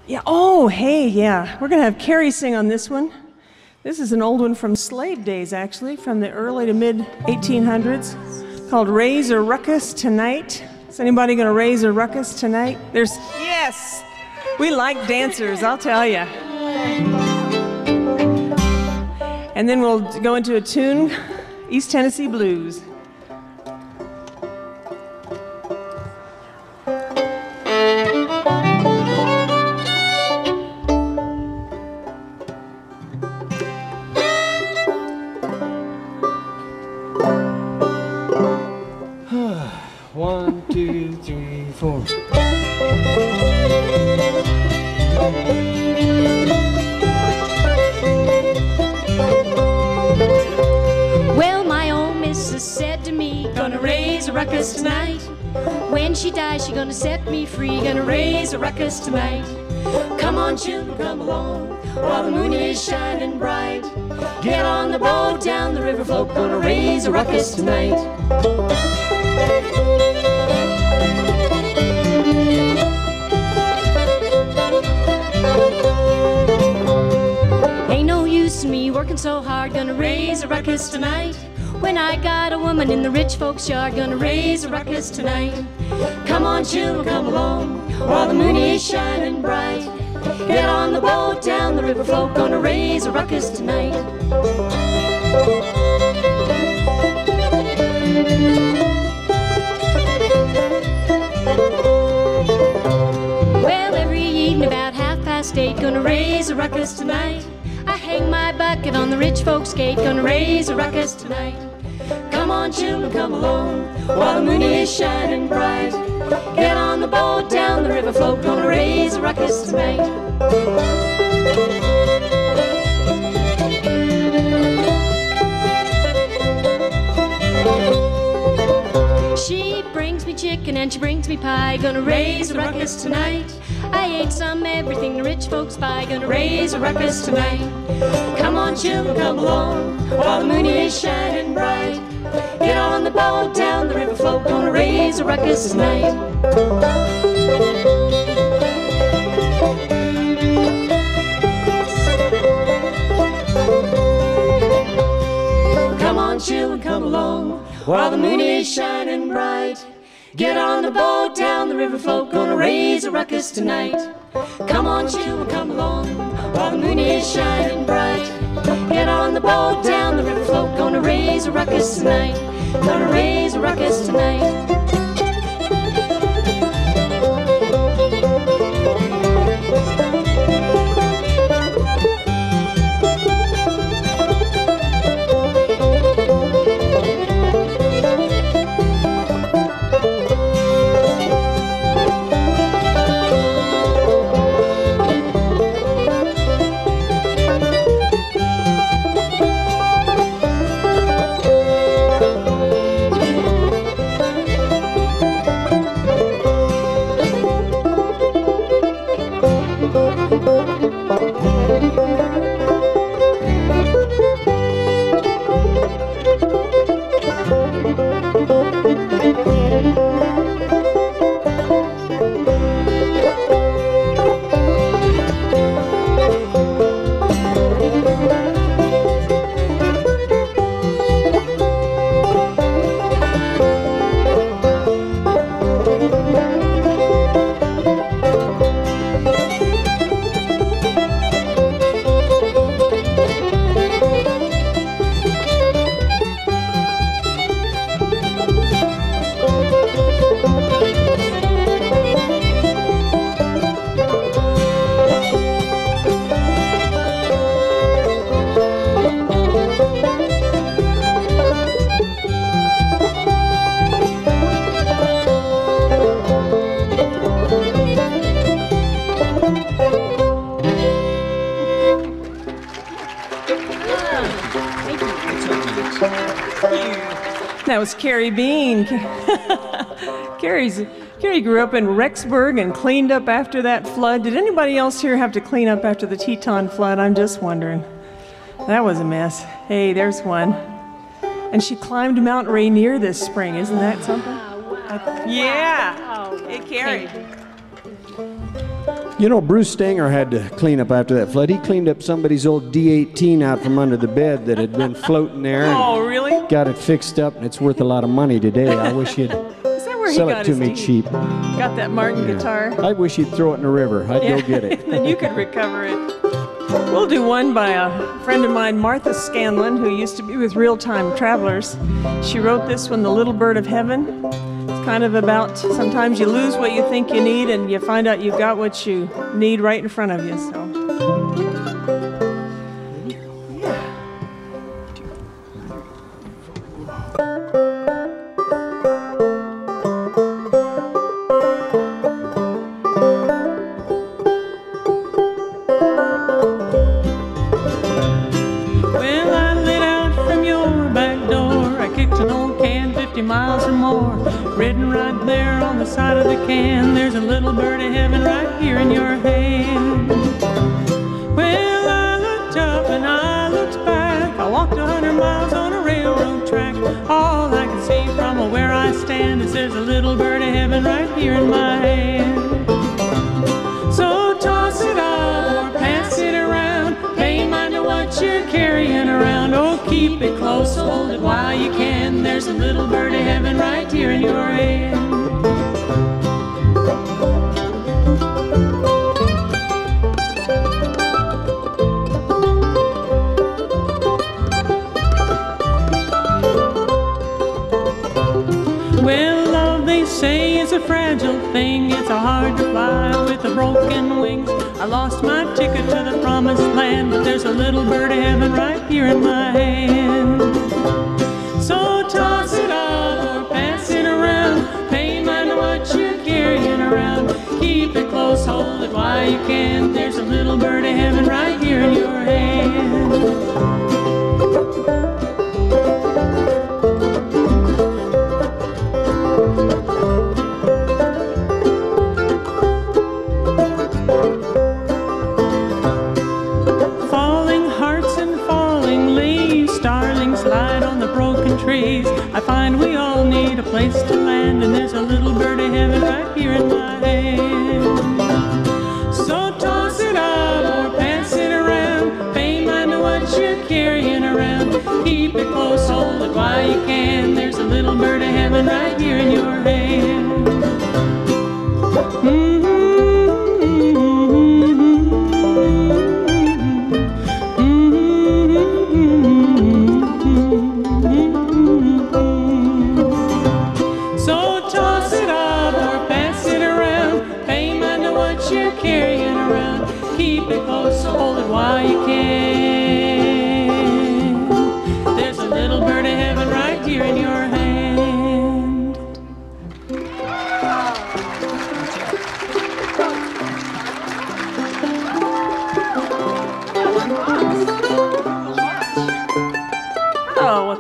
Yeah, oh, hey, yeah. We're going to have Carrie sing on this one. This is an old one from slave days, actually, from the early to mid-1800s, called Raise a Ruckus Tonight. Is anybody going to raise a ruckus tonight? Yes! We like dancers, I'll tell you. And then we'll go into a tune, East Tennessee Blues. One, two, three, four. Well, my old missus said to me, gonna raise a ruckus tonight. When she dies, she gonna set me free. Gonna raise a ruckus tonight. Come on, children, come along, while the moon is shining bright. Get on the boat down the river float. Gonna raise a ruckus tonight. Ain't no use in me working so hard. Gonna raise a ruckus tonight. When I got a woman in the rich folks' yard. Gonna raise a ruckus tonight. Come on, children, come along, while the moon is shining bright. Get on the boat down the river float. Gonna raise a ruckus tonight. Well, every evening about 8:30, gonna raise a ruckus tonight. I hang my bucket on the rich folks' gate. Gonna raise a ruckus tonight. Come on, children, come along, while the moon is shining bright. Get on the boat down the river float. Gonna raise a ruckus tonight. She brings me chicken and she brings me pie. Gonna raise a ruckus tonight. I ate some everything the rich folks buy. Gonna raise a ruckus tonight. Come on, children, come along, while the moon is shining bright. Get on the boat down the river float. Gonna raise a ruckus tonight. Come on, children, come along, while the moon is shining bright. Get on the boat down the river float. Gonna raise a ruckus tonight. Come on, children, come along, while the moon is shining bright. Get on the boat down the river float. Gonna raise a ruckus tonight. Gonna raise a ruckus tonight. That was Carrie Bean. Carrie grew up in Rexburg and cleaned up after that flood. Did anybody else here have to clean up after the Teton flood? I'm just wondering. That was a mess. Hey, there's one. And she climbed Mount Rainier this spring. Isn't that something? Yeah. Hey, Carrie. You know, Bruce Stanger had to clean up after that flood. He cleaned up somebody's old D18 out from under the bed that had been floating there. Oh, really? Got it fixed up, and it's worth a lot of money today. I wish he'd sell it to me cheap. Got that Martin guitar? I wish he'd throw it in the river. I'd go get it. Then you could recover it. We'll do one by a friend of mine, Martha Scanlon, who used to be with Real Time Travelers. She wrote this one, The Little Bird of Heaven. It's kind of about sometimes you lose what you think you need and you find out you've got what you need right in front of you. So. Miles or more, written right there on the side of the can. There's a little bird of heaven right here in your hand. Well, I looked up and I looked back. I walked 100 miles on a railroad track. All I can see from where I stand is there's a little bird of heaven right here in my hand. So toss it up or pass it around. Pay mind to what you're carrying around. Oh, keep it close, hold it while you can. There's a little bird of heaven right here in your hand. Well, love, they say, is a fragile thing. It's a hard to fly with the broken wings. I lost my ticket to the promised land, but there's a little bird of heaven right here in my hand. So toss it up or pass it around. Pay mind to what you're carrying around. Keep it close, hold it while you can. There's a little bird of heaven right here in your hand. Trees. I find we all need a place to land, and there's a little bird of heaven right here in my hand. So toss it up or pass it around. Pay mind to what you're carrying around. Keep it close, hold it while you can. There's a little bird of heaven right here in your hand.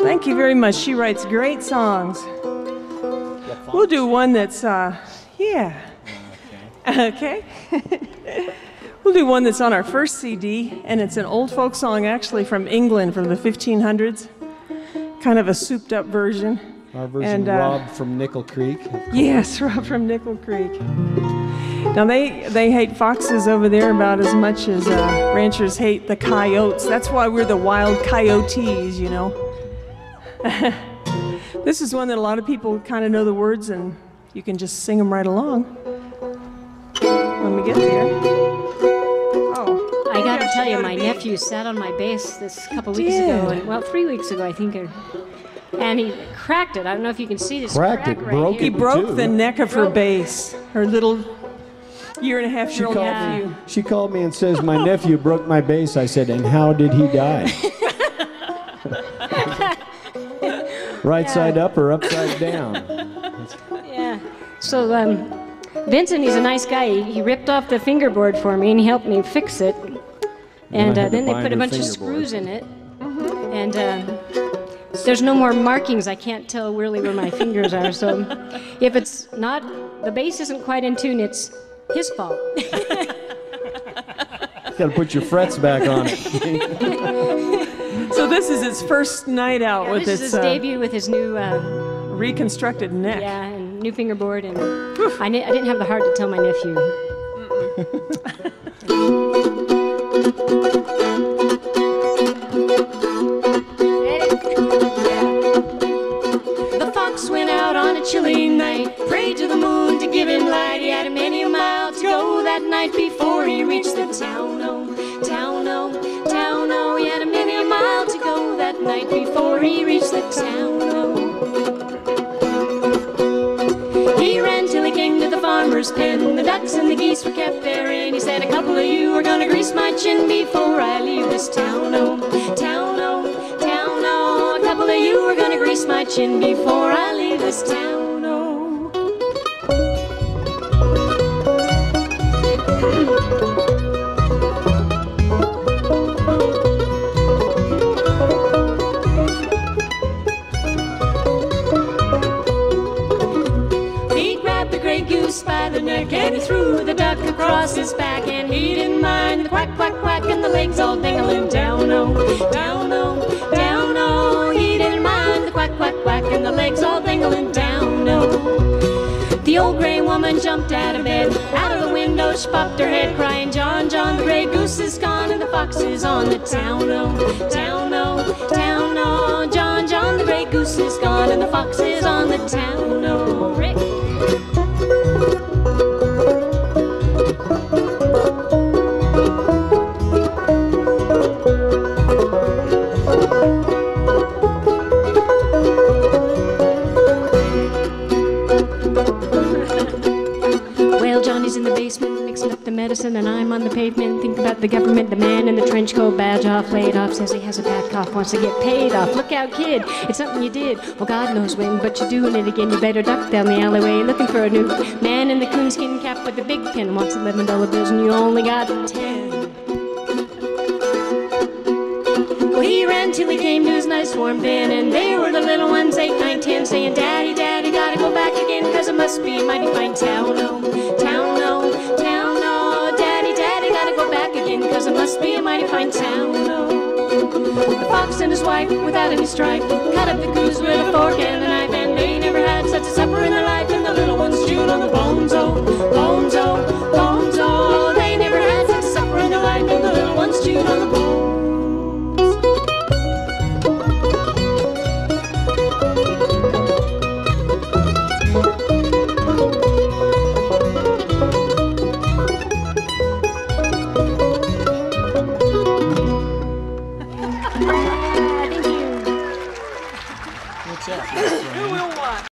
Thank you very much. She writes great songs. We'll do one that's, yeah. Okay. We'll do one that's on our first CD, and it's an old folk song actually from England from the 1500s. Kind of a souped up version. Our version, Rob from Nickel Creek. Yes, Rob from Nickel Creek. Now they hate foxes over there about as much as ranchers hate the coyotes. That's why we're the wild coyotes, you know. This is one that a lot of people kind of know the words, and you can just sing them right along. When we get there. Oh, I got to tell you, my nephew sat on my bass this couple weeks ago, and, well, 3 weeks ago, I think, and he cracked it. I don't know if you can see this. Cracked it, right broke here. He broke the neck of her bass. Her little year-and-a-half-year-old nephew. She called me and says, my nephew broke my bass. I said, and how did he die? Right side up or upside down? Yeah. So Vincent, he's a nice guy. He ripped off the fingerboard for me and he helped me fix it. And then they put a bunch of screws in it. And there's no more markings. I can't tell really where my fingers are. So if it's not, the bass isn't quite in tune, it's his fault. You gotta put your frets back on it. So this is his first night out with this his is his debut with his new reconstructed neck. Yeah, and new fingerboard, and I didn't have the heart to tell my nephew. The fox went out on a chilly night, prayed to the moon to give him light. He had many a mile to go that night before he reached the town. Oh, town, oh, town, oh. He had many a mile to go that night before he reached the town. Oh. He ran till he came to the farmer's pen. The ducks and the geese were kept therein. He said, a couple of you are gonna grease my chin before I leave this town. Oh, town, oh, town, oh. A couple of you are gonna grease my chin before I leave this town. Oh. By the neck, and he threw the duck across his back, and he didn't mind the quack, quack, quack, and the legs all dingling down, oh, down, oh, down, oh. He didn't mind the quack, quack, quack, and the legs all dingling down, oh. The old gray woman jumped out of bed, out of the window she popped her head, crying, John, John, the gray goose is gone, and the fox is on the town, oh, town, oh, town, oh. John, John, the gray goose is gone, and the fox is on the town, oh. Rick. Johnny's in the basement mixing up the medicine, and I'm on the pavement thinking about the government. The man in the trench coat, badge off, laid off, says he has a bad cough, wants to get paid off. Look out, kid, it's something you did. Well, God knows when, but you're doing it again. You better duck down the alleyway looking for a new man in the coonskin cap with the big pen. Wants $11 bills and you only got 10. Well, he ran till he came to his nice warm bin, and there were the little ones, 8, 9, 10, saying, Daddy, Daddy, gotta go back again, 'cause it must be a mighty fine town, oh, town, oh, town, oh. Daddy, Daddy, gotta go back again, 'cause it must be a mighty fine town, oh. The fox and his wife, without any strife, cut up the goose with a fork and a knife, and they never had such a supper in their life, and the little ones chewed on the bone.